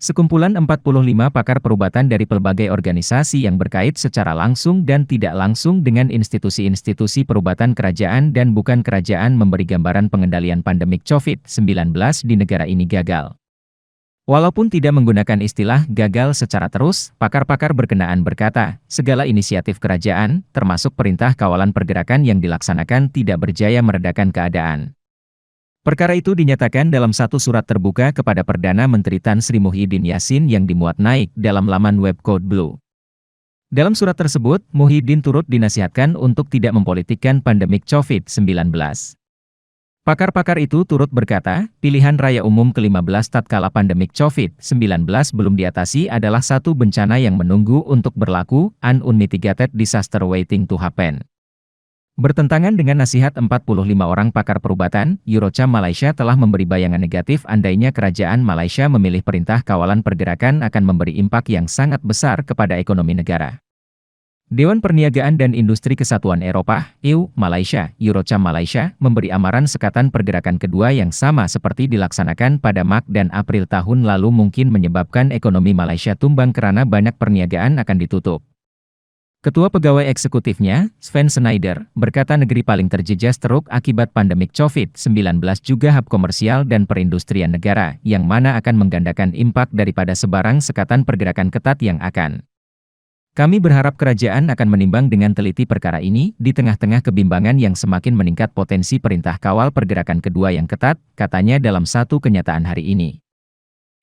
Sekumpulan 45 pakar perubatan dari pelbagai organisasi yang berkait secara langsung dan tidak langsung dengan institusi-institusi perubatan kerajaan dan bukan kerajaan memberi gambaran pengendalian pandemik COVID-19 di negara ini gagal. Walaupun tidak menggunakan istilah gagal secara terus, pakar-pakar berkenaan berkata, segala inisiatif kerajaan, termasuk perintah kawalan pergerakan yang dilaksanakan tidak berjaya meredakan keadaan. Perkara itu dinyatakan dalam satu surat terbuka kepada Perdana Menteri Tan Sri Muhyiddin Yassin yang dimuat naik dalam laman web Code Blue. Dalam surat tersebut, Muhyiddin turut dinasihatkan untuk tidak mempolitikkan pandemik COVID-19. Pakar-pakar itu turut berkata, pilihan raya umum ke-15 tatkala pandemik COVID-19 belum diatasi adalah satu bencana yang menunggu untuk berlaku, an unmitigated disaster waiting to happen. Bertentangan dengan nasihat 45 orang pakar perubatan, Eurocam Malaysia telah memberi bayangan negatif andainya kerajaan Malaysia memilih perintah kawalan pergerakan akan memberi impak yang sangat besar kepada ekonomi negara. Dewan Perniagaan dan Industri Kesatuan Eropa, EU, Malaysia, Eurocam Malaysia, memberi amaran sekatan pergerakan kedua yang sama seperti dilaksanakan pada Mac dan April tahun lalu mungkin menyebabkan ekonomi Malaysia tumbang karena banyak perniagaan akan ditutup. Ketua Pegawai Eksekutifnya, Sven Schneider, berkata negeri paling terjejas teruk akibat pandemik COVID-19 juga hub komersial dan perindustrian negara, yang mana akan menggandakan impak daripada sebarang sekatan pergerakan ketat yang akan. Kami berharap kerajaan akan menimbang dengan teliti perkara ini, di tengah-tengah kebimbangan yang semakin meningkat potensi perintah kawal pergerakan kedua yang ketat, katanya dalam satu kenyataan hari ini.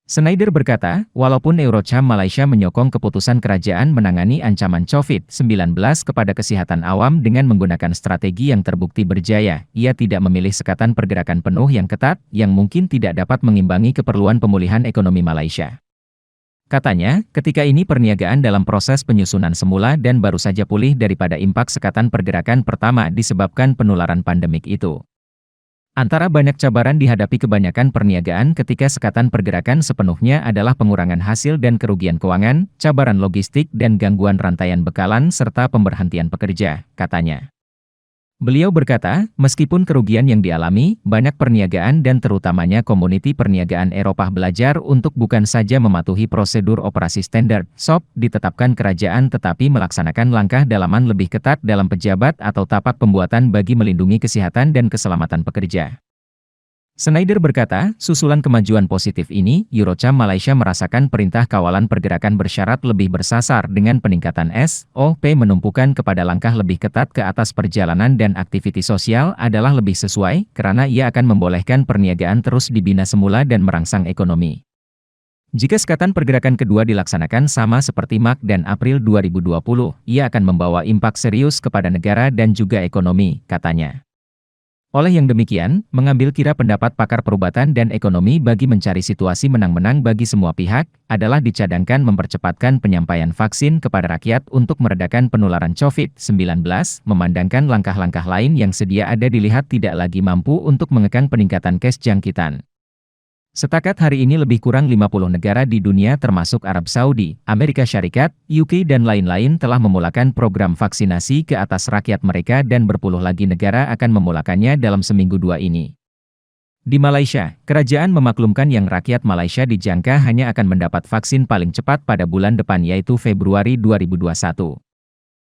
Schneider berkata, walaupun Eurocam Malaysia menyokong keputusan kerajaan menangani ancaman COVID-19 kepada kesehatan awam dengan menggunakan strategi yang terbukti berjaya, ia tidak memilih sekatan pergerakan penuh yang ketat, yang mungkin tidak dapat mengimbangi keperluan pemulihan ekonomi Malaysia. Katanya, ketika ini perniagaan dalam proses penyusunan semula dan baru saja pulih daripada impak sekatan pergerakan pertama disebabkan penularan pandemik itu. Antara banyak cabaran dihadapi kebanyakan perniagaan ketika sekatan pergerakan sepenuhnya adalah pengurangan hasil dan kerugian keuangan, cabaran logistik dan gangguan rantaian bekalan serta pemberhentian pekerja, katanya. Beliau berkata, meskipun kerugian yang dialami, banyak perniagaan dan terutamanya komuniti perniagaan Eropa belajar untuk bukan saja mematuhi prosedur operasi standar, SOP, ditetapkan kerajaan tetapi melaksanakan langkah dalaman lebih ketat dalam pejabat atau tapak pembuatan bagi melindungi kesehatan dan keselamatan pekerja. Schneider berkata, susulan kemajuan positif ini, Eurocam Malaysia merasakan perintah kawalan pergerakan bersyarat lebih bersasar dengan peningkatan SOP menumpukan kepada langkah lebih ketat ke atas perjalanan dan aktivitas sosial adalah lebih sesuai, karena ia akan membolehkan perniagaan terus dibina semula dan merangsang ekonomi. Jika sekatan pergerakan kedua dilaksanakan sama seperti Mac dan April 2020, ia akan membawa impak serius kepada negara dan juga ekonomi, katanya. Oleh yang demikian, mengambil kira pendapat pakar perubatan dan ekonomi bagi mencari situasi menang-menang bagi semua pihak, adalah dicadangkan mempercepatkan penyampaian vaksin kepada rakyat untuk meredakan penularan COVID-19, memandangkan langkah-langkah lain yang sedia ada dilihat tidak lagi mampu untuk mengekang peningkatan kes jangkitan. Setakat hari ini lebih kurang 50 negara di dunia termasuk Arab Saudi, Amerika Syarikat, UK dan lain-lain telah memulakan program vaksinasi ke atas rakyat mereka dan berpuluh lagi negara akan memulakannya dalam seminggu dua ini. Di Malaysia, kerajaan memaklumkan yang rakyat Malaysia dijangka hanya akan mendapat vaksin paling cepat pada bulan depan yaitu Februari 2021.